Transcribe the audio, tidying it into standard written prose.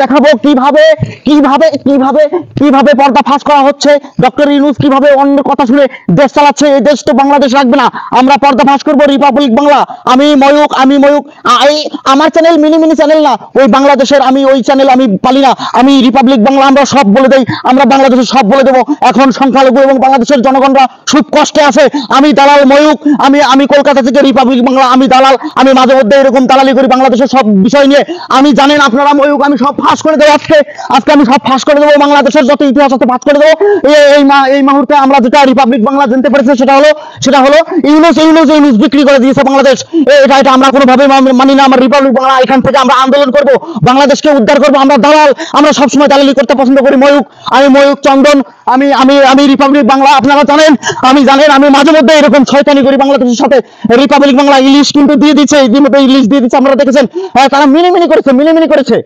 দেখাবো কিভাবে কিভাবে কিভাবে কিভাবে পর্দা ফাঁস করা হচ্ছে। ডক্টর ইউনূস কিভাবে অন্য কথা শুনে দেশ চালাচ্ছে। এই দেশ তো বাংলাদেশ রাখবে না। আমরা পর্দা ফাঁস করবো রিপাবলিক বাংলা। আমি ময়ূক আমার চ্যানেল মিনি চ্যানেল না, ওই বাংলাদেশের আমি ওই চ্যানেল আমি পালি না। আমি রিপাবলিক বাংলা, আমরা সব বলে দেই, আমরা বাংলাদেশের সব বলে দেবো। এখন সংখ্যালঘু এবং বাংলাদেশের জনগণরা খুব কষ্টে আছে। আমি দালাল ময়ূক, আমি কলকাতা থেকে রিপাবলিক বাংলা, আমি দালাল। আমি মাঝে মধ্যে এরকম দালালি করি বাংলাদেশের সব বিষয় নিয়ে। আমি জানেন আপনারা ময়ূক, আমি সব ফাঁস করে দেবো। আজকে আমি সব ফাঁস করে দেবো। বাংলাদেশের যত ইতিহাস আছে ফাঁস করে দেবো। এই মুহূর্তে আমরা যেটা রিপাবলিক বাংলা জানতে পেরেছি সেটা হলো ইউনূস বিক্রি করে দিয়েছে বাংলাদেশ। এটা আমরা কোনোভাবে মানি না। আমরা রিপাবলিক বাংলা, এখান থেকে আমরা আন্দোলন করব, বাংলাদেশকে উদ্ধার করব। আমরা দালাল, আমরা সবসময় দালালি করতে পছন্দ করি। আমি ময়ূক চন্দন, আমি রিপাবলিক বাংলা। আপনারা জানেন আমি মাঝে মধ্যে এরকম শয়তানি করি বাংলাদেশের সাথে। রিপাবলিক বাংলা ইলিশ কিন্তু দিয়ে দিচ্ছে, ইতিমধ্যে ইলিশ দিয়ে দিচ্ছে, আপনারা দেখেছেন। তারা মিনি করেছে।